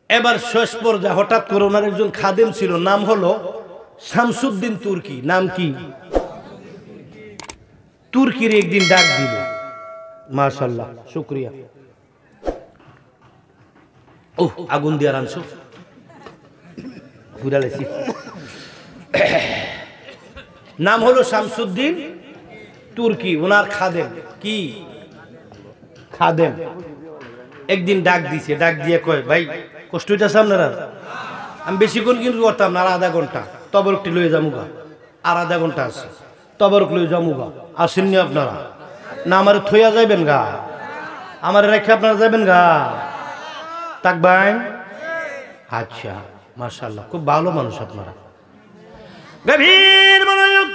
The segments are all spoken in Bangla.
এবার শেষ পর্যায়ে হঠাৎ করে ওনার একজন খাদেম ছিল, নাম হলো শামসুদ্দিন তুর্কি। নাম কি? তুর্কির একদিন ডাক দিল, মাশাআল্লাহ, শুকরিয়া। ওহ, আগুন দিয়ে আনছো, ঘুরালেছি। নাম হলো শামসুদ্দিন তুর্কি, ওনার খাদেম। কি খাদেম? একদিন ডাক দিছে, ডাক দিয়ে কয়, ভাই কষ্ট হইতেছে আপনারা? আমি বেশিক্ষণ কিন্তু করতাম না, আর আধা ঘন্টা তবরকটি লয়ে যামুগা, আর আধা ঘন্টা আছে, তবরক লয়ে যামুগা। আসেননি আপনারা? না আমার থইয়া যাইবেন গা? আমার রেখে আপনারা যাবেন গা? থাকবেন? আচ্ছা, মাশাআল্লাহ, খুব ভালো মানুষ আপনারা, গভীর মনোযোগ।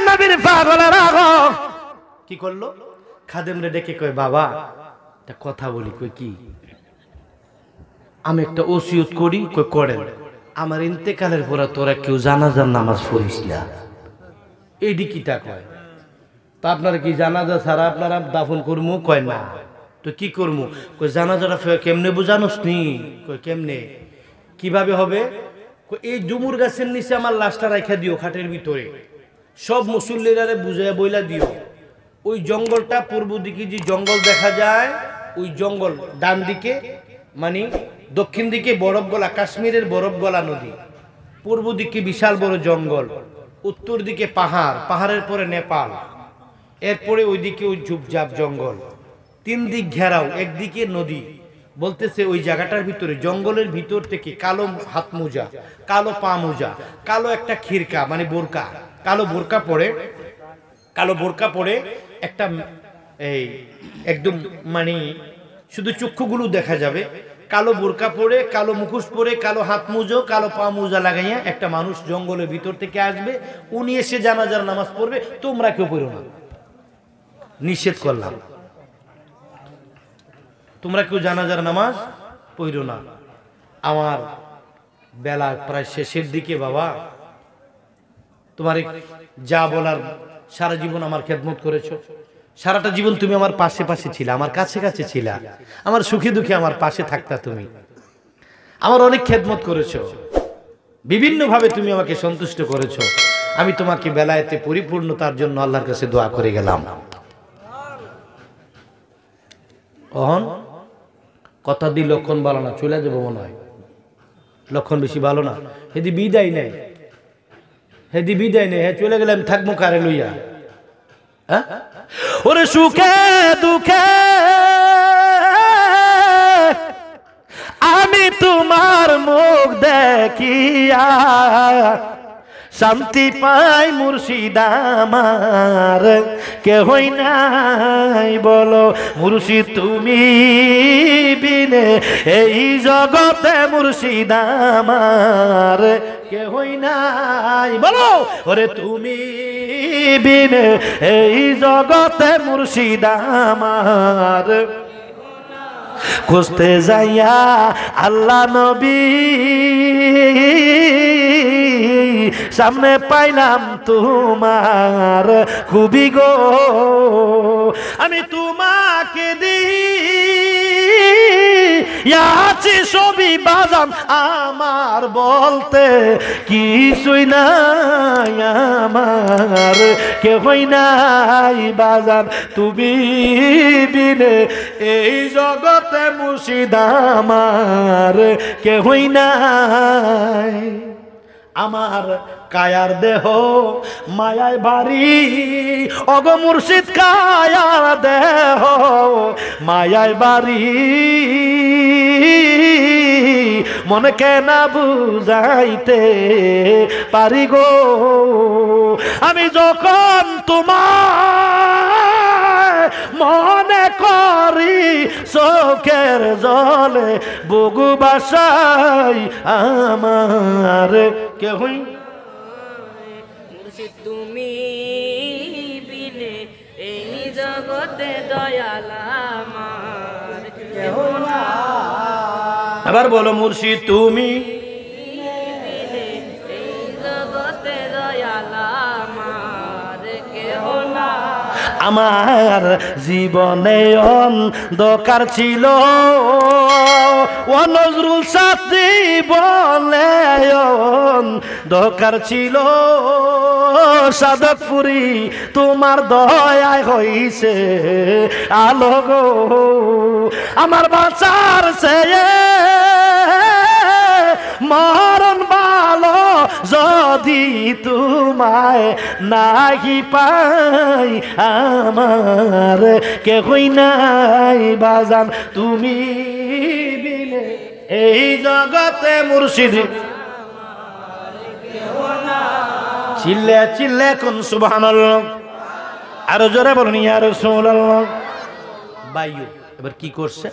নবীর পাগলের আগো কি করলো? খাদেমরে ডেকে কয়, বাবা একটা কথা বলি। কই কি? আমি একটা ওসিয়ত করি। কই করেন। আমার ইন্তেকালের পরে তোরা কেউ জানাজার নামাজ পড়িস না। এইডি কিটা কয়? তা আপনারা কি জানাজা ছাড়া আপনারা দাফন করবো? কয় না। তো কি করবো? কই জানাজাটা কেমনে বুঝানোস নি? কই কেমনে, কিভাবে হবে? এই ডুমুর গাছের নিচে আমার লাশটা রাখা দিও, খাটের ভিতরে। সব মুসল্লিরা বুঝাইয়া বইলা দিও, ওই জঙ্গলটা পূর্ব দিকে যে জঙ্গল দেখা যায়, ওই জঙ্গল ডান দিকে, মানে দক্ষিণ দিকে বরফ গলা, কাশ্মীরের বরফ গলা নদী, পূর্ব দিকে বিশাল বড় জঙ্গল, উত্তর দিকে পাহাড়, পাহাড়ের পরে নেপাল, এরপরে ওইদিকে ওই ঝুপঝাপ জঙ্গল, তিন দিক ঘেরাও, একদিকে নদী। বলতেছে ওই জায়গাটার ভিতরে, জঙ্গলের ভিতর থেকে কালো হাত মোজা, কালো পা মোজা, কালো একটা খিরকা মানে বোরকা, কালো বোরকা পরে, কালো বোরকা পরে একটা এই একদম মানে শুধু চক্ষুগুলো দেখা যাবে, কালো বোরকা পরে, কালো মুখোশ পরে, কালো হাত মুজো, কালো পা মোজা লাগাইয়া একটা মানুষ জঙ্গলের ভিতর থেকে আসবে। উনি এসে জানাজার নামাজ পড়বে, তোমরা কেউ পড়ো না, নিষেধ করলাম, তোমরা কেউ জানাজার নামাজ পড়ো না। আমার বেলা প্রায় শেষের দিকে, বাবা তোমার যা বলার, সারা জীবন আমার খেদমত করেছো, সারাটা জীবন তুমি আমার পাশে পাশে ছিলা, আমার কাছে কাছে ছিলা, আমার সুখে দুঃখে আমার পাশে থাকতা, তুমি আমার অনেক খেদমত করেছো, বিভিন্ন ভাবে তুমি আমাকে সন্তুষ্ট করেছো। আমি তোমাকে বেলায়েতে পরিপূর্ণতার জন্য আল্লাহর কাছে দোয়া করে গেলাম। অহন কথা দি লক্ষণ ভালো না, চলে যাবো মনে হয়, লক্ষণ বেশি ভালো না। হেদি বিদায় নেই, হেদি বিদায় নেই, হ্যাঁ চলে গেলাম, থাকবো কারে লইয়া? হ্যাঁ ওরে সুখে দুঃখে আমি তোমার মুখ দেখিয়া শান্তি পাই মুর্শিদ আমার, কেহই নাই বলো মুর্শিদ তুমি বিনে এই জগতে, মুর্শিদ আমার কেহই নাই বলো, ওরে তুমি বিনে এই জগতে, মুর্শিদ আমার। খুঁজতে যাইয়া আল্লাহ নবী সামনে পাইলাম তোমার খুবই গো, আমি তোমাকে দিয়াছি সবই বাজান আমার, বলতে কিছুই নাই আমার, কেহই নাই বাজান তুমি বিনে এই জগতে, মুর্শিদ আমার কেহই নাই। আমার কায়ার দেহ মায়ায় বাড়ি, অগ মুর্শিদ কায়ার দেহ মায়ায় বাড়ি, মনকে না বুঝাইতে পারি গো, আমি যখন তোমার মনে করি চোখের জলে বুগু বাসাই আমার, কেহই তুমি বিনে এই জগতে দয়াল আমার কেহ না। আবার বলো মুর্শিদ তুমি বিনে এই জগতে দয়াল আমার কেহ না। আমার জীবনে অন্ধকার ছিল ও নজরুল সাথী বলে অন্ধকার ছিল সাদতপুরি তোমার দয়ায় হইছে আলো গো আমার বাঁচার চেয়ে মরণ ভালো যদি তোমায় নাহি পাই আমার কেহই নাই বাজান তুমি বিনে এই জগতে মুর্শিদ চিল্লে চিল্লে কোন সুবহানাল্লাহ আরো জোরে বলুন ইয়া রাসূলুল্লাহ বাইয়ু এবার কি করছে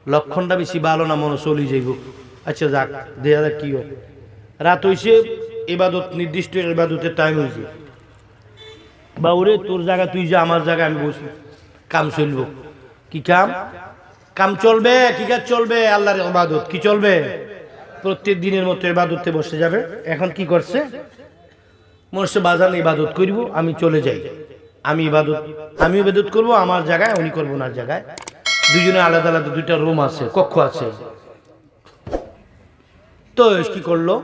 লক্ষণটা বেশি ভালো না মনে চলি যাইব আচ্ছা যাক দেখা যাক কি হয় রাত হইছে ইবাদত নির্দিষ্ট ইবাদতের টাইম হইছে বাউরে তোর জায়গা তুই যা আমার জায়গা আমি বসি কাম চলবো কি কাম কাম চলবে কি কাজ চলবে আল্লাহর ইবাদত কি চলবে প্রত্যেক দিনের মতো ইবাদতে বসে যাবে এখন কি করছে মনসে বাজান ইবাদত করব আমি চলে যাই আমি ইবাদত করব আমার জায়গায় উনি করব ওনার জায়গায় দুইজনে আলাদা আলাদা দুইটা রুম আছে কক্ষ আছে তো কি করলো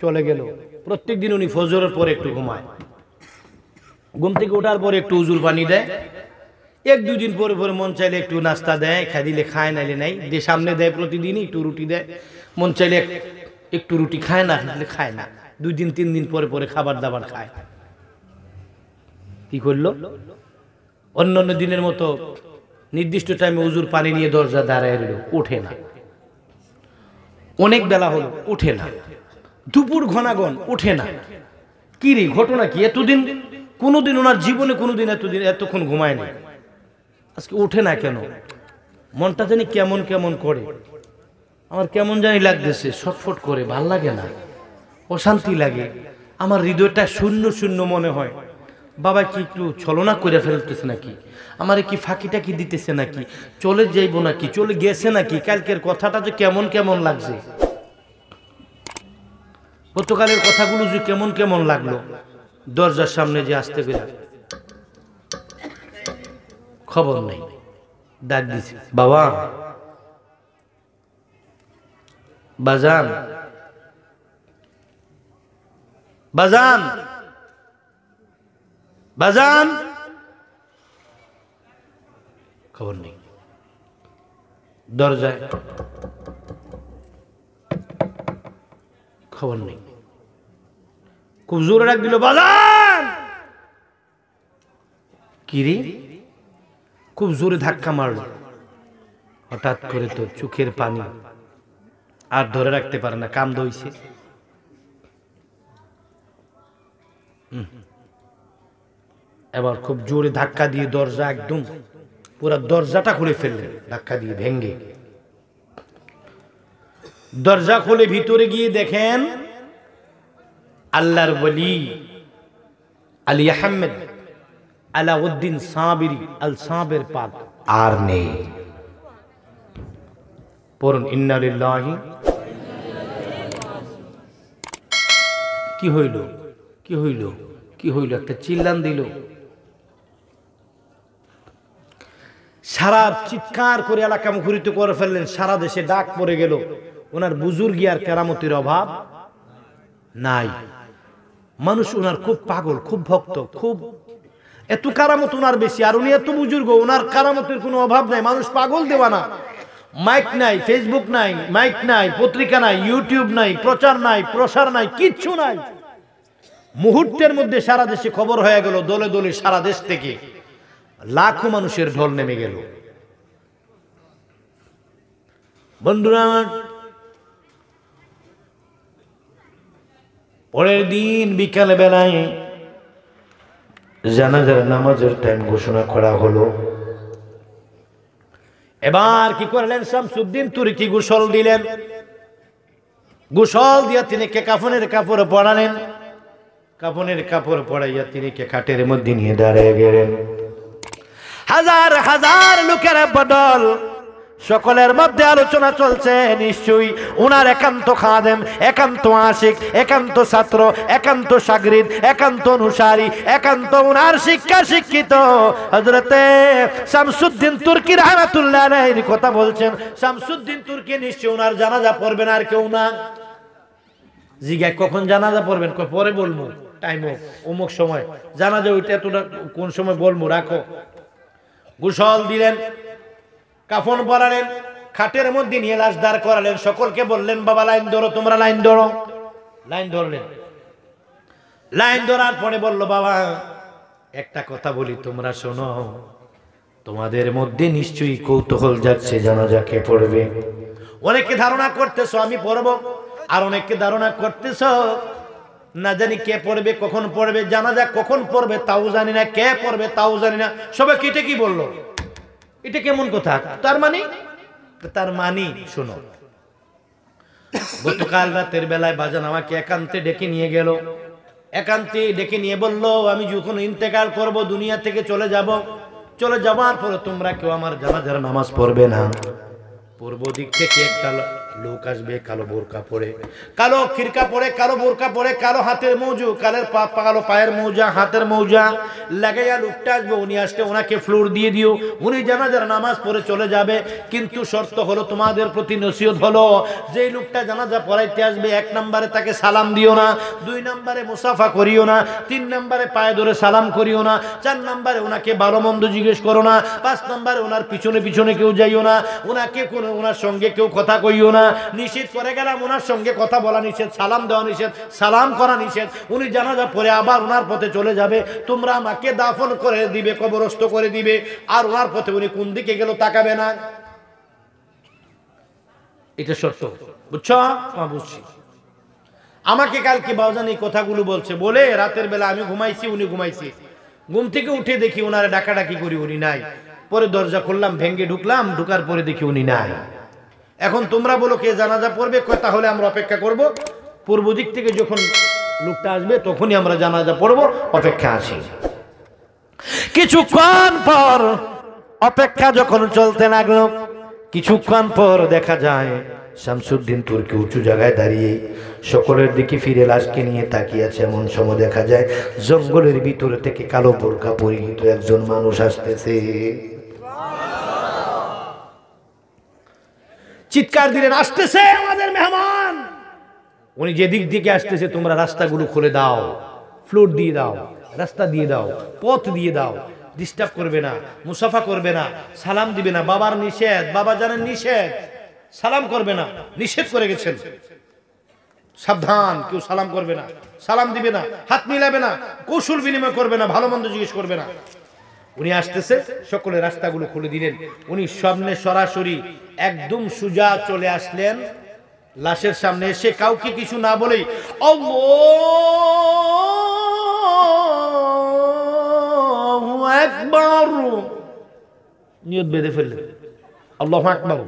চলে গেল প্রত্যেক দিন উনি ফজরের পরে একটু ঘুমায় ঘুম থেকে ওঠার পরে একটু উজুর পানি দেয় এক দুই দিন পরে পরে মন চাইলে একটু নাস্তা দেয় খাই দিলে খায় নাইলে নাই দিয়ে সামনে দেয় প্রতিদিনই একটু রুটি দেয় মন চাইলে একটু রুটি খায় না দিলে খায় না দুই দিন তিন দিন পরে পরে খাবার দাবার খায় কি করলো অন্যান্য দিনের মতো নির্দিষ্ট টাইমে উজুর পানি নিয়ে দরজা দাঁড়ায় রইল ওঠে না অনেক বেলা হলো ওঠে না দুপুর ঘনাগন ওঠে না কি রে ঘটনা কি এতদিন কোনোদিন ওনার জীবনে কোনোদিন এতক্ষণ ঘুমায় না আজকে ওঠে না কেন মনটা জানি কেমন কেমন করে আমার কেমন জানি লাগতেছে ছটফট করে ভাল লাগে না অশান্তি লাগে আমার হৃদয়টা শূন্য শূন্য মনে হয় বাবা কি একটু ছলনা করে ফেলতেছে নাকি আমারে কি ফাঁকিটা কি দিতেছে নাকি চলে যাইবো নাকি চলে গেছে নাকি কালকের কথাটা যে কেমন কেমন লাগছে গতকালের কথাগুলো যে কেমন কেমন লাগলো দরজার সামনে যে আসতে গেলাম খবর নেই ডাক দিছি বাবা বাজান বাজান বাজান খবর নেই দরজায় খবর নেই খুব জোরে ডাক দিল বাজান কিরে খুব জোরে ধাক্কা মারলো হঠাৎ করে তো চোখের পানি আর ধরে রাখতে পারে না কাম দইছে এবার খুব জোরে ধাক্কা দিয়ে দরজা একদম পুরো দরজাটা খুলে ফেললেন ধাক্কা দিয়ে ভেঙ্গে দরজা খুলে ভিতরে গিয়ে দেখেন আল্লাহর ওলি আলী আহমেদ আলাউদ্দিন সাবিরি আল সাবের পাক আর নেই পড়ুন ইন্না লিল্লাহি কি হইল কি হইল কি হইল একটা চিল্লান দিল সারা চিৎকার করে এলাকা মুখরিত করে ফেললেন সারা দেশে ডাক পড়ে গেল ওনার বুজুর্গি আর কেরামতির অভাব নাই মানুষ ওনার খুব পাগল খুব ভক্ত খুব এত কারামত ওনার বেশি আর উনি এত বুজুর্গ ওনার কারামতের কোনো অভাব নাই মানুষ পাগল দেওয়ানা মাইক নাই ফেসবুক নাই মাইক নাই পত্রিকা নাই ইউটিউব নাই প্রচার নাই প্রসার নাই কিচ্ছু নাই মুহূর্তের মধ্যে সারা দেশে খবর হয়ে গেল দলে দলে সারা দেশ থেকে লাখো মানুষের ঢল নেমে গেল বন্ধুরা আমার পরের দিন বিকালে বেলায় জানাজার নামাজের টাইম ঘোষণা করা হলো এবার কি করলেন শামসুদ্দিন তুর্কি গোসল দিলেন গোসল দিয়া তিনি কে কাফনের কাপড় পরালেন কাফনের কাপড় পরাইয়া তিনি কে খাটের মধ্যে নিয়ে দাঁড়িয়ে গেলেন হাজার হাজার লোকের বদল সকলের মধ্যে আলোচনা চলছে, নিশ্চয়ই উনার একান্ত খাদেম, একান্ত আশিক, একান্ত ছাত্র, একান্ত শাগরিদ, একান্ত অনুসারী, একান্ত উনার শিক্ষা শিক্ষিত হযরতে শামসুদ্দিন তুর্কি রাহমাতুল্লাহ আলাইহির কথা বলছেন। শামসুদ্দিন তুর্কি নিশ্চয়ই উনার জানাজা পড়বেন, আর কেউ না। জিজ্ঞাসা কখন জানাজা পড়বেন? পরে বলবো, টাইম হোক, অমুক সময় জানাজা, ওইটা এতটা কোন সময় বলবো, রাখো। গোসল দিলেন, কাফন পরালেন, খাটের মধ্যে নিয়ে লাশ দাঁড় করালেন, সকলকে বললেন বাবা লাইন ধরো, তোমরা লাইন ধরো। লাইন ধরলেন, লাইন ধরার পরে বলল বাবা একটা কথা বলি, তোমরা শোনো, তোমাদের মধ্যে নিশ্চয়ই কৌতূহল যাচ্ছে জানাজা কে পড়বে। অনেকে ধারণা করতেছো আমি পড়বো, আর অনেকে ধারণা করতেছো না জানি কে পড়বে, কখন পড়বে, জানাজা কখন পড়বে তাও জানি না, কে পড়বে তাও জানি না। সবাই কেটে কি বললো, এটা কেমন কথা? তার মানে শোনো, গতকাল রাতের বেলায় বাজান আমাকে একান্তে ডেকে নিয়ে গেল, একান্তে ডেকে নিয়ে বলল আমি যখন ইন্তেকাল করব, দুনিয়া থেকে চলে যাবার পরে তোমরা কেউ আমার জানাজার নামাজ পড়বে না। পূর্ব দিক থেকে একটা লোক আসবে, কালো বোরকা পরে, কালো খিরকা পরে, কালো বোরকা পরে, কালো হাতের মৌজু, কালো পায়ের মৌজা, হাতের মৌজা লাগাইয়া লোকটা আসবে। উনি আসলে ওনাকে ফ্লোর দিয়ে দিও, উনি জানাজার নামাজ পড়ে চলে যাবে। কিন্তু শর্ত হলো, তোমাদের প্রতি নসিহত হলো, যেই লোকটা জানাজা পড়াইতে আসবে, 1 নম্বরে তাকে সালাম দিও না, 2 নম্বরে মুসাফা করিও না, 3 নম্বরে পায়ে ধরে সালাম করিও না, 4 নম্বরে ওনাকে ভালো মন্দ জিজ্ঞেস করো না, 5 নম্বরে ওনার পিছনে পিছনে কেউ যাইও না, ওনাকে কোনো ওনার সঙ্গে কেউ কথা কইও না। নিষেধ করে গেলাম, ওনার সঙ্গে কথা বলা নিষেধ, সালাম দেওয়া নিষেধ, সালাম করা নিষেধ। উনি জানাজা পরে আবার ওনার পথে চলে যাবে, তোমরা আমাকে দাফন করে দিবে, কবরস্থ করে দিবে, আর ওনার পথে উনি কোন দিকে গেল তাকাবে না। এটা সত্য, বুঝছো? বুঝছি। আমাকে কালকে বাউজান এই কথাগুলো বলছে, বলে রাতের বেলা আমি ঘুমাইছি, উনি ঘুমাইছি, ঘুম থেকে উঠে দেখি ওনারে ডাকাডাকি করি, উনি নাই। পরে দরজা খুললাম, ভেঙ্গে ঢুকলাম, ঢুকার পরে দেখি উনি নাই। এখন তোমরা বলো কে জানাজা পড়বে? তাহলে আমরা অপেক্ষা করব, পূর্ব দিক থেকে যখন লোকটা আসবে তখনই আমরা জানাজা পড়ব, অপেক্ষা আছি। কিছুক্ষণ পর অপেক্ষা যখন চলতে লাগলো, কিছুক্ষণ পর দেখা যায় শামসুদ্দিন তুর্কি উঁচু জায়গায় দাঁড়িয়ে সকলের দিকে ফিরে লাশকে নিয়ে তাকিয়ে আছে। এমন সময় দেখা যায় জঙ্গলের ভিতরে থেকে কালো বোরকা পরিহিত একজন মানুষ আসতেছে। চিৎকার দিলেন, আসতেছে আমাদের মেহমান। উনি যে দিক থেকে আসতেছে, তোমরা রাস্তাগুলো খুলে দাও, ফ্লোর দিয়ে দাও, রাস্তা দিয়ে দাও, পথ দিয়ে দাও, ডিস্টার্ব করবে না, মুসাফা করবে না, সালাম দিবে না। বাবার নিষেধ, বাবা জানেন নিষেধ, সালাম করবে না, নিষেধ করে গেছেন, সাবধান, কেউ সালাম করবে না, সালাম দিবে না, হাত মিলাবে না, কৌশল বিনিময় করবে না, ভালো মন্দ জিজ্ঞেস করবে না। উনি আসতেছে, সকলে রাস্তাগুলো খুলে দিলেন। উনি সামনে সরাসরি একদম সুজা চলে আসলেন লাশের সামনে, এসে কাউকে কিছু না বলেই আল্লাহু আকবার নিয়ত বেঁধে ফেললেন। আল্লাহু আকবার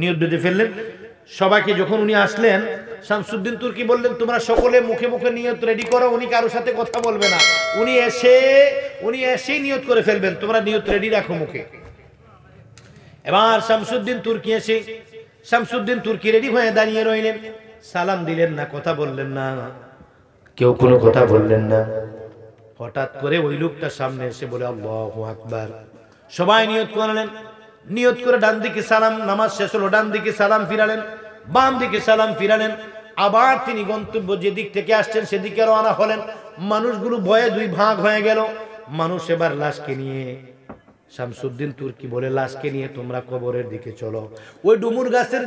নিয়ত বেঁধে ফেললেন। সবাইকে যখন উনি আসলেন, শামসুদ্দিন তুর্কি বললেন তোমরা সকলে মুখে মুখে নিয়ত রেডি করো, উনি কারোর সাথে কথা বলবে না, উনি এসেই নিয়ত করে ফেলবেন, তোমরা নিয়ত রেডি রাখো মুখে। এবার শামসুদ্দিন তুর্কি রেডি হয়ে দাঁড়িয়ে রইলেন, সালাম দিলেন না, কথা বললেন না, কেউ কোনো কথা বললেন না। হঠাৎ করে ওই লোকটা সামনে এসে বলে আল্লাহু আকবার। সবাই নিয়ত করলেন, নিয়ত করে ডান দিকে সালাম, নামাজ শেষ হলো, ডান দিকে সালাম ফিরালেন, বাম দিকে সালাম ফিরালেন। আবার তিনি গন্তব্য যেদিক থেকে আসছেন সেদিকে রওনা হলেন। মানুষগুলো ভয়ে 2 ভাগ হয়ে গেল। মানুষ এবার লাশকে নিয়ে, শামসুদ্দিন তুর্কি বলে লাশকে নিয়ে তোমরা কবরের দিকে চলো। ওই ডুমুর গাছের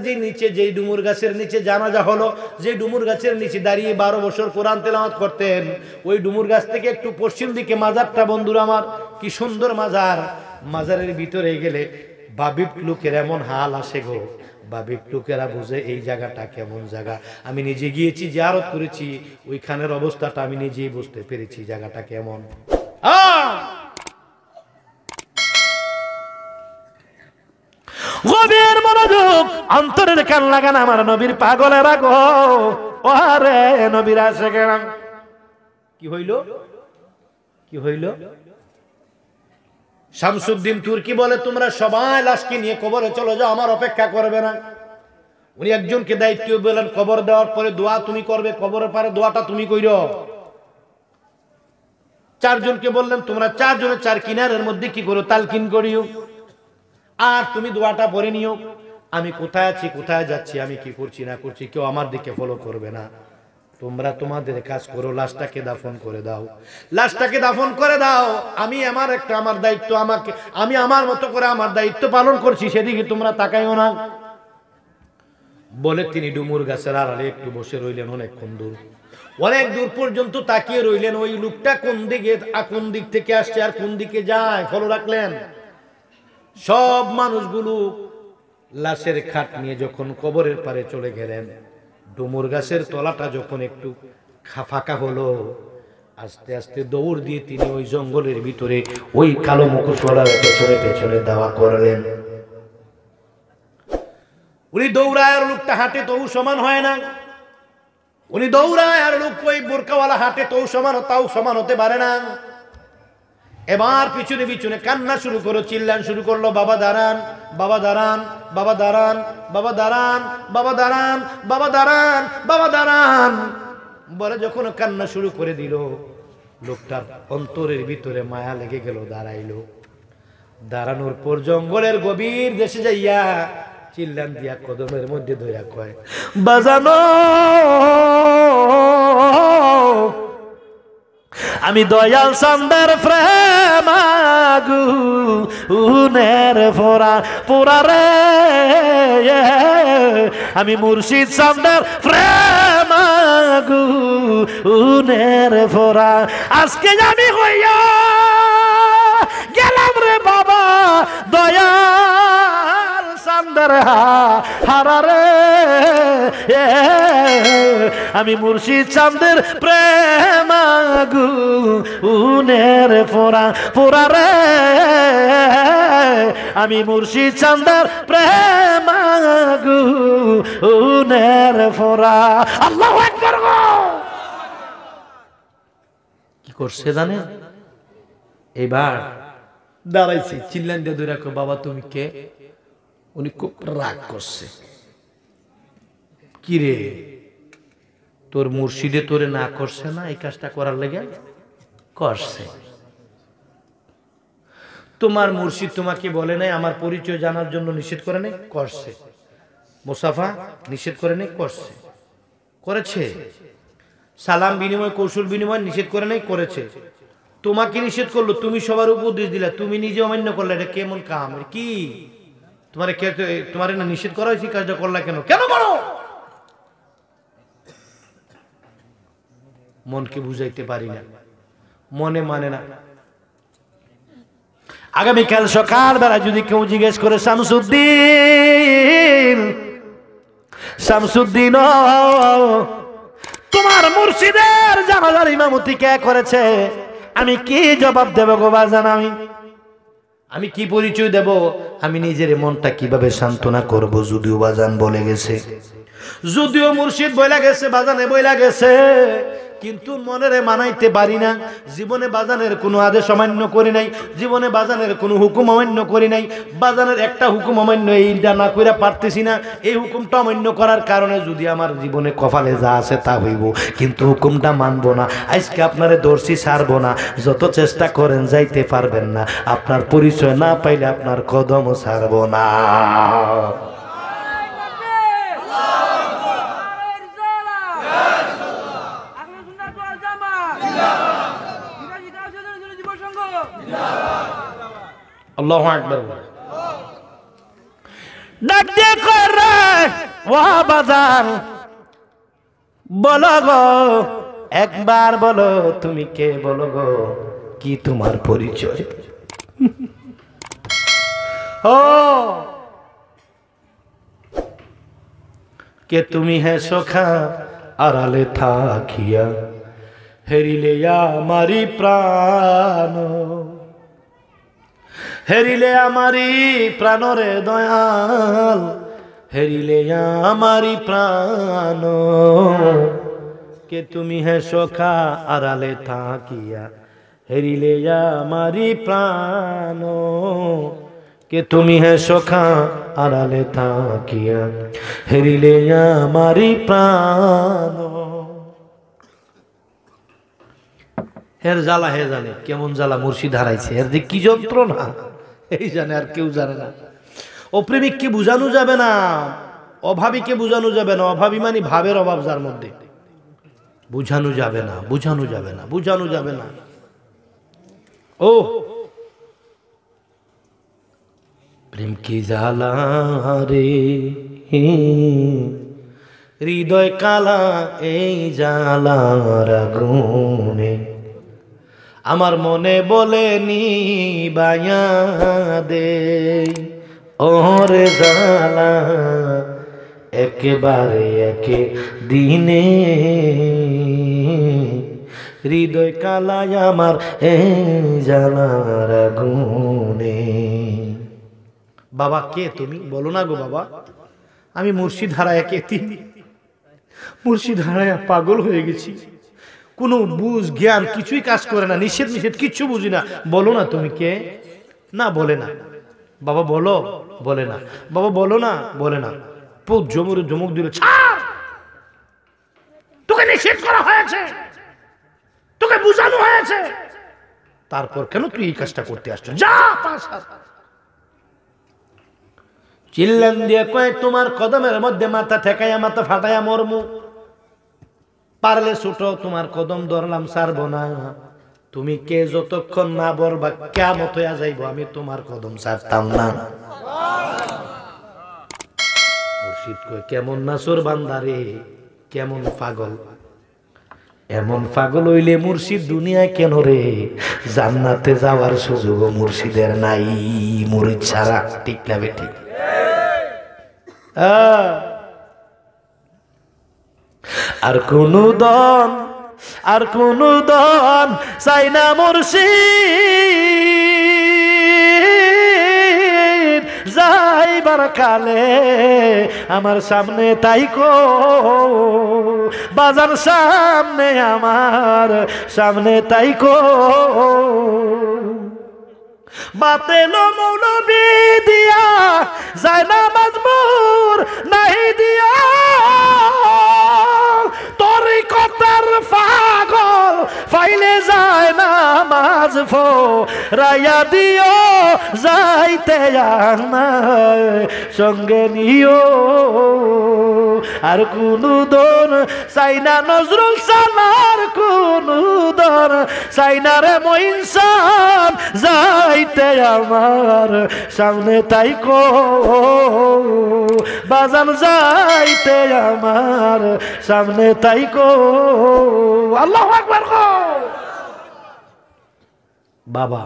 যেই ডুমুর গাছের নিচে জানাজা হলো, যে ডুমুর গাছের নিচে দাঁড়িয়ে 12 বছর কোরআন তেলাওয়াত করতেন, ওই ডুমুর গাছ থেকে একটু পশ্চিম দিকে মাজারটা, বন্ধুরা আমার কি সুন্দর মাজার। মাজারের ভিতরে গেলে বাবিক লোকের এমন হাল আসে গো, বাবিক লোকেরা বুঝে এই জায়গাটা কেমন জায়গা। আমি নিজে গিয়েছি, জিয়ারত করেছি, ওইখানের অবস্থাটা আমি নিজেই বুঝতে পেরেছি জায়গাটা কেমন। গভীর মনোযোগ, অন্তরের কান লাগান আমার নবীর পাগলেরা গো। ওরে নবীর আশিকেরা, কি হইল? শামসুদ্দিন তুর্কি বলে তোমরা সবাই লাশকে নিয়ে কবরে চলে যাও, আমার অপেক্ষা করবে না। উনি একজনকে দায়িত্ব বলেন কবর দেওয়ার পরে দোয়া তুমি করবে, কবরের পারে দোয়াটা তুমি কইরো। চারজনকে বললেন তোমরা চারজনের চার কিনারের মধ্যে কি করো, তালকিন করিও, আর তুমি দোয়াটা পড়ে নিও। আমি কোথায় আছি, কোথায় যাচ্ছি, আমি কি করছি না করছি, কেউ আমার দিকে ফলো করবে না। তোমরা তোমাদের কাজ করো, লাশটাকে দাফন করে দাও, লাশটাকে দাফন করে দাও। আমি আমার দায়িত্ব, আমি আমার মতো করে আমার দায়িত্ব পালন করছি, সেদিকে তোমরা তাকাইও না। বলে তিনি ডুমুর গাছের আড়ালে একটু বসে রইলেন অনেকক্ষণ দূর, অনেক দূর পর্যন্ত তাকিয়ে রইলেন। ওই লোকটা কোন দিক থেকে আসছে আর কোন দিকে যায় ফলো রাখলেন। সব মানুষগুলো লাশের খাট নিয়ে যখন কবরের পারে চলে গেলেন, ডুমুর গাছের তলাটা যখন একটু ফাঁকা হলো, আস্তে আস্তে দৌড় দিয়ে তিনি ওই জঙ্গলের ভিতরে ওই কালো মুখোশওয়ালার পেছনে পেছনে দাওয়া করলেন। উনি দৌড়ায় আর লোকটা হাঁটে, তবু সমান হয় না। উনি দৌড়ায় আর লোক ওই বোরকাওয়ালা হাঁটে, তাও সমান হতে পারে না। এবার পিছনে পিছনে কান্না শুরু করো, চিল্লান শুরু করলো, বাবা দাঁড়ান, বাবা দাঁড়ান, বাবা দাঁড়ান, বাবা দাঁড়ান, বাবা দাঁড়ান, বাবা দাঁড়ান, বাবা দাঁড়ান বলে যখন কান্না শুরু করে দিল, লোকটার অন্তরের ভিতরে মায়া লেগে গেল, দাঁড়াইলো। দাঁড়ানোর পর জঙ্গলের গভীর দেশে যাইয়া চিল্লান দিয়া কদমের মধ্যে ধইরা কয়, বাজানো আমি দয়াল চান্দের প্রেম আগুনের ফোরা পোড়া রে, আমি মুর্শিদ চান্দের প্রেম আগুনের ফোরা। আজকে আমি হইয়া গেলাম রে বাবা দয়াল চান্দের হারা রে, আমি মুর্শিদ চান্দের প্রেম আগুনের ফোরা পোড়া রে, আমি মুর্শিদ চান্দের প্রেম আগুনের ফোরা। আল্লাহু আকবার। কি করছে জানেন? এবার দাঁড়াইছে, চিল্লান দিয়ে ধরে রাখো, বাবা তুমি কে? উনি খুব রাগ করছে, কি রে তোর মুর্শিদে তোরে না করছে না এই কাজটা করার লেগে? করছে। তোমার মুর্শিদ তোমাকে বলে নাই আমার পরিচয় জানার জন্য নিষেধ করে নাই? করছে। মুসাফা নিষেধ করে নাই? করছে। করেছে। সালাম বিনিময় কৌশল বিনিময় নিষেধ করে নাই? করেছে। তোমাকে নিষেধ করলো, তুমি সবার উপদেশ দিলা, তুমি নিজে অমান্য করলে, এটা কেমন কাম? কি তোমার না নিষেধ করা হয়েছে, কাজটা করলা কেন? কেন করো? মনকে বুঝাইতে পারি না, মনে মানে না। আগামীকাল সকালবেলা যদি কেউ জিজ্ঞেস করে শামসুদ্দিন তোমার মুর্শিদের জানাজার ইমামতি কে করেছে, আমি কি জবাব দেব গো বাজান? আমি কি পরিচয় দেব? আমি নিজের মনটা কিভাবে সান্ত্বনা করব? যদিও বাজান বলে গেছে, যদিও মুর্শিদ বইলা গেছে, বাজানে বইলা গেছে, কিন্তু মনেরে মানাইতে পারি না। জীবনে বাজানের কোনো আদেশ অমান্য করি নাই, জীবনে বাজানের কোনো হুকুম অমান্য করি নাই। বাজানের একটা হুকুম অমান্য এইটা না কইরা পারতেছি না। এই হুকুমটা অমান্য করার কারণে যদি আমার জীবনে কপালে যা আছে তা হইব, কিন্তু হুকুমটা মানব না। আজকে আপনারে দর্শি ছাড়বো না, যত চেষ্টা করেন যাইতে পারবেন না। আপনার পরিচয় না পাইলে আপনার কদমও ছাড়বো না। আল্লাহু আকবার। ডাক দিয়ে করে ও বাজার বলো গো, একবার বলো তুমি কে, বলো গো কি তোমার পরিচয়? ও কে তুমি হে সখা আড়ালে থাকিয়া, হেরিলে আমারি প্রাণ, হেরিলে আমারি প্রাণরে দয়াল, হেরিলে আমারি প্রাণ, কে তুমি হে সখা আড়ালে থাকিয়া, হেরিলে আমারি প্রাণ কে তুমি হে সখা আড়ালে থাকিয়া হেরিলে আমারি প্রাণ। হের জ্বালা হে জানে কেমন জ্বালা মুর্শিদ হারাইছে, এর যে কি যন্ত্রণা এই জানে, আর কেউ জানে না। অপ্রেমিককে বুঝানো যাবে না, অভাবীকে বুঝানো যাবে না, অভাবী মানে ভাবের অভাব যার মধ্যে, বুঝানো যাবে না, বুঝানো যাবে না, বুঝানো যাবে না। ও প্রেম কি জ্বালা রে হৃদয় কালা এই জ্বালার আগুনে আমার মনে বলে নি বায়া দে ওরে জ্বালা একেবারে একে দিনে হৃদয় কালায় আমার এই জ্বালার আগুনে। বাবা কে তুমি বলো না গো বাবা, আমি মুর্শিদ হারায় কে তিনি, মুর্শিদ হারায় পাগল হয়ে গেছি, কোনো বুঝ জ্ঞান কিছুই কাজ করে না, নিষেধ নিষেধ কিচ্ছু বুঝি না, বলো না তুমি কে। না বলে না বাবা, বলো, বলে না বাবা, বলো না, বলে না। জমুরে জমুক দিল, ছাড়, তোকে নিষেধ করা হয়েছে, তোকে বুঝানো হয়েছে, তারপর কেন তুই এই কাজটা করতে আসছো, যা পাঁচ হাত। চিল্লান দিয়ে কয় তোমার কদমের মধ্যে মাথা ঠেকাইয়া মাথা ফাটাইয়া মরমু, পারলে ছুটো তোমার কদম ধরলাম ছাড়বো না, তুমি কে যতক্ষণ না বলবা কিয়ামত হইয়া যাইব আমি তোমার কদম ছাড়তাম না। মুর্শিদ কয় কেমন নাসুর বান্দারে, কেমন পাগল, এমন পাগল হইলে মুর্শিদ দুনিয়ায় কেন রে, জান্নাতে যাওয়ার সুযোগ মুর্শিদের নাই মুরিদ ছাড়া, ঠিক না বেটি? আর কোন দন, আর কোন দন চাই না মুর্শিদ যাইবার কালে আমার সামনে তাইকো, বাজার সামনে আমার সামনে তাইকো, বাতেল মৌলবি দিয়া যায় না মাজমুর নাহি দিয়া, তরিকতার পাগল ফাইলে যায় না মাঝফ রায়া দিও, যাইতে আমায় সঙ্গে নিও। আর কোন দন চাই না নজরুল সানার, কোন দন চাই না রে মইনসান যাইতে আমার সামনে তাইকো, বাজান যাইতে আমার সামনে তাইকো। আল্লাহু আকবার। বাবা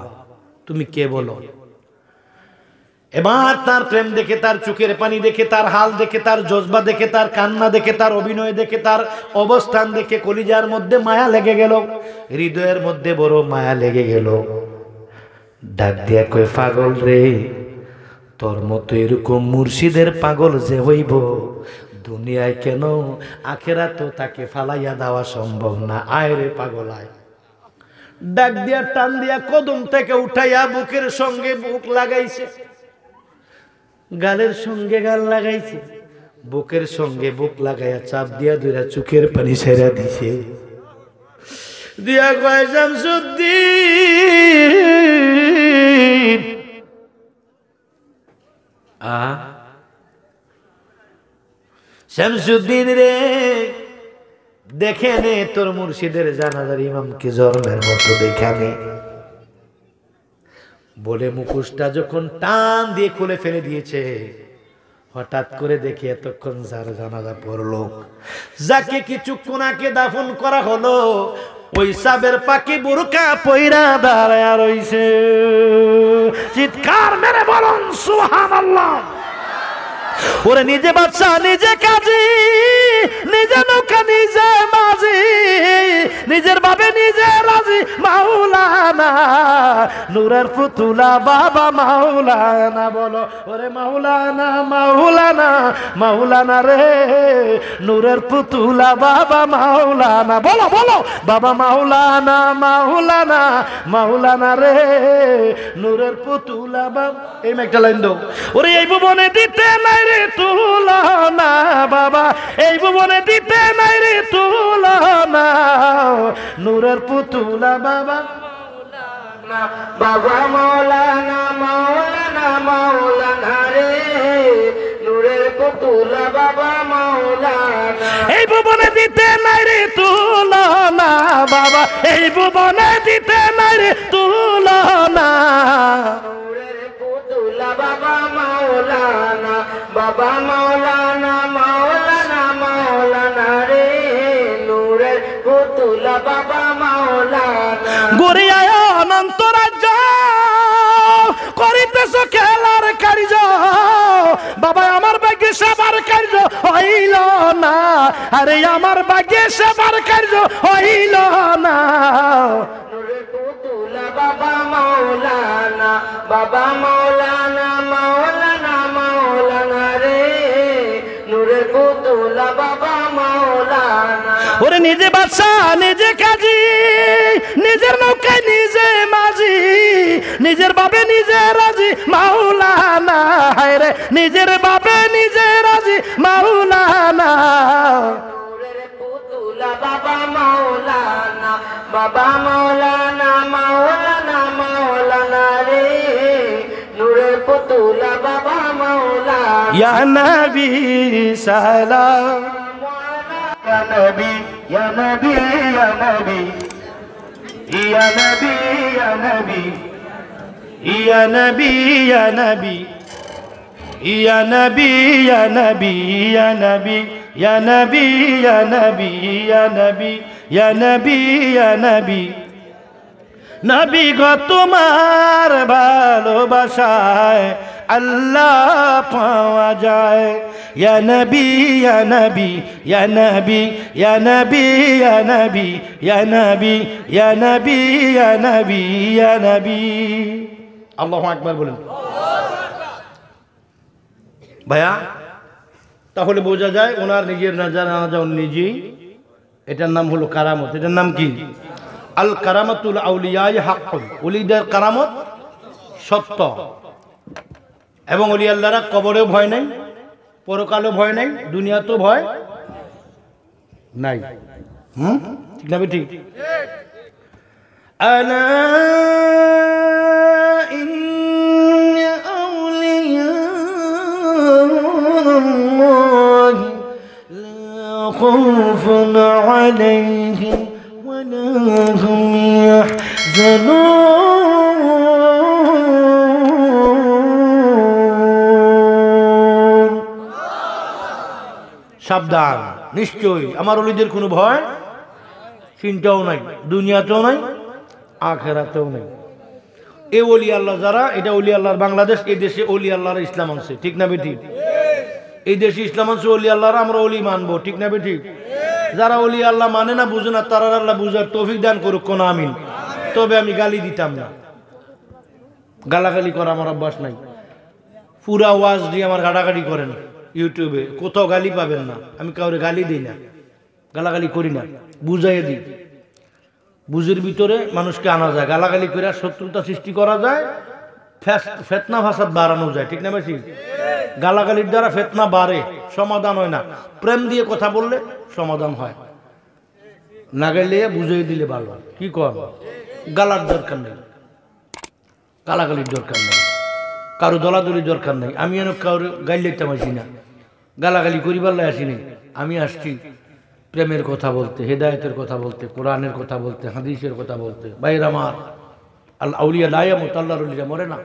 তুমি কে বলো? এবার তার প্রেম দেখে, তার চোখের পানি দেখে, তার হাল দেখে, তার জজবা দেখে, তার কান্না দেখে, তার অভিনয় দেখে, তার অবস্থান দেখে কলিজার মধ্যে মায়া লেগে গেল, হৃদয়ের মধ্যে বড় মায়া লেগে গেল। ডাক দিয়া কই পাগল রে, তোর মতো এরকম মুর্শিদের পাগল যে হইব দুনিয়ায় কেন, আখেরাত তো তাকে ফালাইয়া দেওয়া সম্ভব না, আয় রে পাগল আয়। ডাক দিয়া টান দিয়া কদম থেকে উঠাইয়া বুকের সঙ্গে বুক লাগাইছে, গালের সঙ্গে গাল লাগাইছে, বুকের সঙ্গে বুক লাগাইয়া চাপ দিয়া দুইরা চোখের পানি ছেড়া দিছে, দিয়া কয় শামসুদ্দিন শামসুদ্দিন রে, দেখে নে তোর মুর্শিদের জানাজার ইমামকে জন্মের মতো দেখে নে। বলে মুখোশটা যখন টান দিয়ে খুলে ফেলে দিয়েছে, হঠাৎ করে দেখে এতক্ষণ যার জানাজা পড়লো, যাকে কিছুক্ষণ আগে দাফন করা হলো, ওই সাবের পাখি বুরকা পয়রা দাঁড়ায়া রইছে। চিৎকার মেরে বলুন সুবহানাল্লাহ। ওরে নিজে বাদশা নিজে কাজী, নিজে নৌকা নিজে মাঝি, নিজের বাবে নিজে রাজি মাওলানা, নূরের পুতুলা বাবা মাওলানা। বলো ওরে মাওলানা মাওলানা মাওলানা রে, নূরের পুতুলা বাবা মাওলানা। বলো বলো বাবা মাওলানা মাওলানা মাওলানা রে, নূরের পুতুলা বাবা। এই একটা লাইন দাও। ওরে এই ভুবনে দিতে নাই রে তুলনা বাবা, এই ভুবনে দিতে নাই রে তুলনা, নূরের পুতুলা বাবা বাবা মাওলানা মাওলানা মাওলানা রে, নূরের পুতুলা বাবা মাওলানা। এই ভুবনে দিতে নাই রে তুলনা বাবা, এই ভুবনে দিতে নাই রে তুলনা, নূরের পুতুলা বাবা মাওলানা, বাবা মাওলানা মাওলানা মাওলানা রে, নূরের পুতুলা বাবা মাওলানা। গড়িয়ায় অনন্ত রাজ্য করিতেছ খেলার কার্য, বাবা আমার ভাগ্যে সেবার কার্য হইল না, আরে আমার ভাগ্যে সেবার কার্য হইল না, নূরের পুতুলা বাবা মাওলানা, বাবা মাওলানা মাওলানা মাওলানা রে, নূরের পুতুলা বাবা মাওলানা। ওরে নিজে বাদশা নিজে কাজী, নিজের নৌকায় নিজে মাঝি, নিজের বাবে নিজে রাজি মাওলানা, হায় রে নিজের বাবে নিজে রাজি মাওলানা, নূরের পুতুলা বাবা মাওলানা, বাবা মাওলানা মাওলানা মাওলানা রে, নূরের পুতুলা বাবা মাওলানা। ইয়া নবী সালাম, ইয়া নবী ইয়া নবী ইয়া নবী ইয়া নবী ইয়া নবী ইয়া নবী ইয়া নবী ইয়া নবী ইয়া নবী ইয়া নবী ইয়া নবী ইয়া নবী ইয়া নবী ইয়া নবী ইয়া নবী, নবী গো তোমার ভালোবাসায় আল্লাহ পাওয়া যায়। ইয়া নবী ইয়া নবী ইয়া নবী ইয়া নবী ইয়া নবী ইয়া নবী ইয়া নবী ইয়া নবী ইয়া নবী। আল্লাহু আকবার বলেন। ভাইয়া তাহলে বোঝা যায় ওনার নিজের নাজানা নিজেই, এটার নাম হলো কারামত। এটার নাম কি? আল কারামাতুল আউলিয়ায়ে হাক্কুন, ওলিদের কারামত সত্য। এবং ওলি আল্লাহরা কবরেও ভয় নাই, পরকালেও ভয় নাই, দুনিয়াতেও ভয় নাই। ঠিক না? ঠিক। আলা ইন্না আউলিয়াল্লাহি লা খাউফুন আলাইহিম ওয়ালা হুম ইয়াহজানুন। সাবধান, নিশ্চয়ই আমার ওলিদের কোনো ভয় চিন্তাও নাই, দুনিয়াতেও নাই, আখেরাতেও নাই। এ ওলি আল্লাহ যারা, এটা ওলি আল্লাহর বাংলাদেশ, এই দেশে ওলি আল্লাহর ইসলাম আনছে। ঠিক না বেঠিক? এই দেশে ইসলাম আনছে ওলি আল্লাহরা, আমরা ওলি মানবো। ঠিক না বেঠিক? যারা ওলি আল্লাহ মানে না, বুঝে না, তারা আল্লাহ বুঝার তৌফিক দান করুক, কোন আমিন। তবে আমি গালি দিতাম না, গালাগালি করা আমার অভ্যাস নাই। পুরা ওয়াজ দিয়ে আমার গালাগালি করেন ইউটিউবে, কোথাও গালি পাবেন না। আমি কাউরে গালি দিই না, গালাগালি করি না, বুঝাইয়ে দিই। বুঝের ভিতরে মানুষকে আনা যায়, গালাগালি করে শত্রুতা সৃষ্টি করা যায়, ফেতনা ফাসাদ বাড়ানো যায়। ঠিক না বেশি? গালাগালির দ্বারা ফেতনা বাড়ে, সমাধান হয় না। প্রেম দিয়ে কথা বললে সমাধান হয়, না গাইলে বুঝিয়ে দিলে ভালো। কি কর? গালার দরকার নেই, গালাগালির দরকার নেই, কারো দলাদলির দরকার নেই। আমি এনে কারো গাইলে আসি না, গালাগালি করিবার লাই আসিনি। আমি আসছি প্রেমের কথা বলতে, হেদায়েতের কথা বলতে, কোরআনের কথা বলতে, হাদিসের কথা বলতে। ভাইরা আমার, আল্লাহ আউলিয়া লা ইয়ামুত, আল্লাহর ওলিরা মরে না।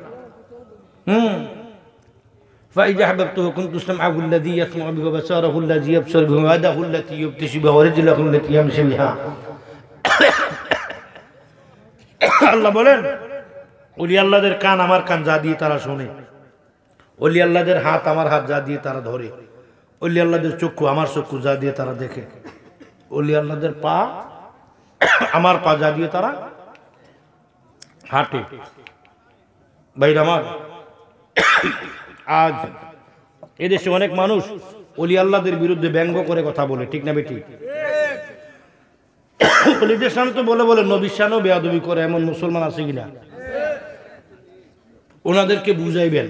فإذا أحببته كنت سمعه الذي يسمع به وبصره الذي يبصر به ويده التي يبطش بها ورجله التي يمشي بها। আল্লাহ বলেন ওলি আল্লাহদের কান আমার কান, যা দিয়ে তারা শোনে। অলি আল্লাহদের হাত আমার হাত যা দিয়ে তারা ধরে, অলি আল্লাহদের চক্ষু আমার চক্ষু যা দিয়ে তারা দেখে, অলি আল্লাহদের পা আমার পা যা দিয়ে তারা হাঁটে। ভাই আমার, আজ এদেশে অনেক মানুষ অলি আল্লাহদের বিরুদ্ধে ব্যঙ্গ করে কথা বলে, ঠিক না বেটি? অলিদের সামনে তো বলে বলে নবীর সামনেও বেয়াদবি করে, এমন মুসলমান আছে কিনা? ওনাদেরকে বুঝাইবেন,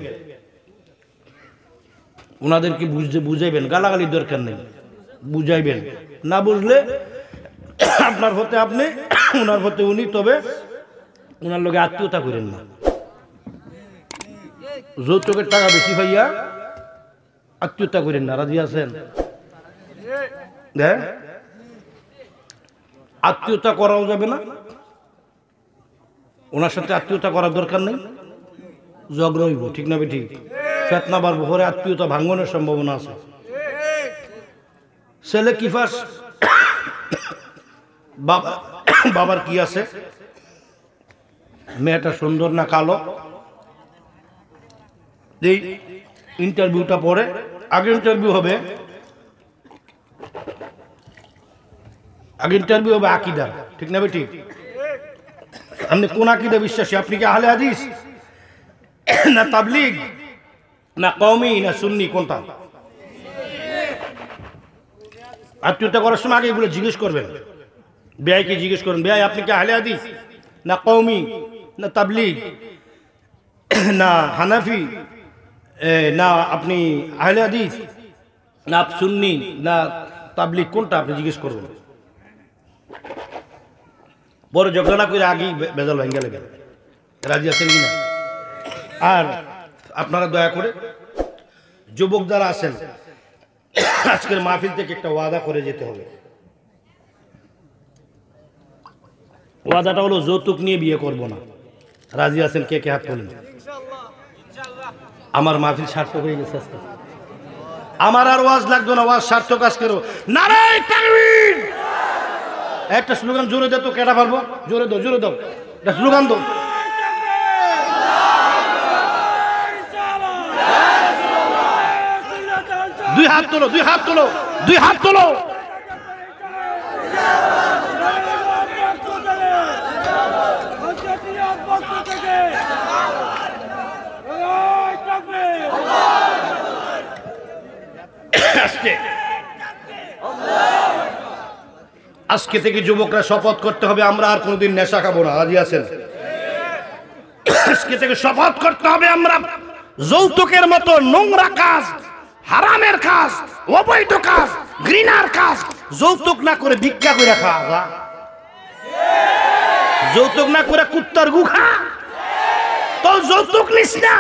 ওনাদেরকে বুঝাইবেন, গালাগালির দরকার নেই, বুঝাইবেন। না বুঝলে আপনার হতে আপনি, ওনার হতে উনি, তবে ওনার লগে আত্মীয়তা করেন না। যৌতুকের টাকা বেশি পাইয়া আত্মীয়তা করেন না। রাজি আছেন? আত্মীয়তা করাও যাবে না, ওনার সাথে আত্মীয়তা করার দরকার নেই, ঝগড়া হইব, ঠিক না বেঠিক? ফেতনা বাড়বো, পরে আত্মীয়তা ভাঙ্গনের সম্ভাবনা আছে। ছেলে কি ফাস, বাবার কি আছে, মেয়েটা সুন্দর না কালো, এই ইন্টারভিউটা পরে, আগে ইন্টারভিউ হবে, আকীদার, ঠিক না বেঠিক? আপনি কোন আকীদা বিশ্বাসী? আপনি কি আহলে হাদিস না তাবলীগ না কওমি না সুন্নি, কোনটা? আত্মীয়তা করার সময় আগে এগুলো জিজ্ঞেস করবেন। বেয়াইকে জিজ্ঞেস করবেন, বেয়াই আপনি কি আহলে হাদিস না কওমি না তাবলীগ না হানাফি, না আপনি আহলে হাদিস না সুন্নি না তাবলীগ, কোনটা আপনি জিজ্ঞেস করবেন। বড় ঝগড়া করে আগেই বেজাল ভেঙ্গে লেগে। রাজি আছেন কিনা? আর আপনারা দয়া করে যুবক যারা আছেন, আজকের মাহফিল থেকে একটা ওয়াদা করে যেতে হবে। ওয়াদাটা হলো যৌতুক নিয়ে বিয়ে করব না। রাজি আছেন? কে কে হাত তোলেন। আমার মাহফিল সার্থক হয়ে গেছে আজকে, আমার আর ওয়াজ লাগতো না, ওয়াজ সার্থক আজকেরও। নারায়ে তাকবীর! একটা স্লোগান জোরে দে তো, কেটা পারবো? জোরে দাও, জোরে দাও, একটা স্লোগান দাও। দুই হাত তোলো, দুই হাত তোলো, দুই হাত তোলো। আজকে থেকে যুবকরা শপথ করতে হবে, আমরা আর কোনোদিন নেশা খাবো না। রাজি আছেন? আজকে থেকে শপথ করতে হবে, আমরা যৌতুকের মতো নোংরা কাজ, হারামের কাজ, অবৈধ কাজ, ঘৃণার কাজ যৌতুক না করে ভিক্ষা করে খাওয়া, যৌতুক না করে কুত্তার গু খা, তো যৌতুক নিস না।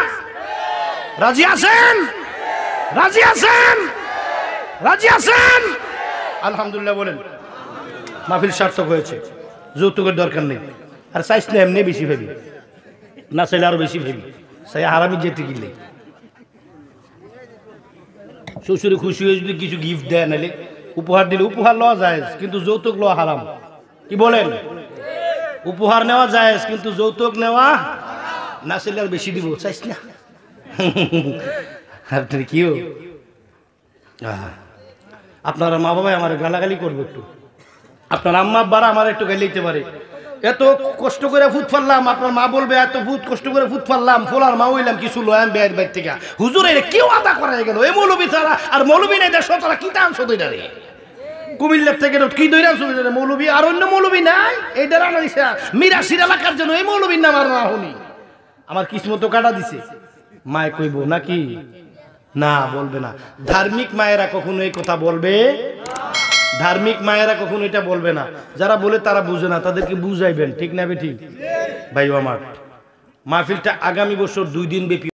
রাজি আছেন? রাজি আছেন? রাজি আছেন? আলহামদুলিল্লাহ বলেন। মাহফিল সার্থক হয়েছে, যৌতুকের দরকার নেই। আর চাইস না এমনি বেশি ভেবি, না চাইলে আরো বেশি ভেবি, চাই হারামি যেতে গেলে। শ্বশুরে খুশি হয়ে যদি কিছু গিফট দেয়, নাহলে উপহার দিলে, উপহার লওয়া যায় কিন্তু যৌতুক লওয়া হারাম। কি বলেন? উপহার নেওয়া যায় কিন্তু যৌতুক নেওয়া না, চাইলে আর বেশি দিব, চাইস না। আপনার কিও আপনার মা বাবা আমার গালাগালি করবো একটু, আপনার আম্মা আব্বারা আমার একটু গাইতে পারে, এত কষ্ট করে ফুট ফারলাম, আপনার মা বলবে এত ফুট কষ্ট করে ফুট ফারলাম, ফোলার মা হইলাম কিছু লয়াম বেয়ের বাইর থেকে হুজুর এর কেউ আদা করা গেল, এই মৌলবী ছাড়া আর মৌলবী নাই দেশ, তারা কি টানছো দইটারে কুমিল্লার থেকে কি দইরা শুনে মৌলবী আর অন্য মৌলবী নাই, এইটা রানা মিরাশির এলাকার জন্য এই মৌলবীর নাম আর না শুনি। আমার কিসমতো কাটা দিছে, মায় কইব নাকি? না, বলবে না। ধার্মিক মায়েরা কখনো এই কথা বলবে? ধার্মিক মায়েরা কখনো এটা বলবে না। যারা বলে তারা বুঝে না, তাদেরকে বুঝাইবেন, ঠিক না? ঠিক ভাই আমার মাহফিলটা আগামী বছর 2 দিন ব্যাপী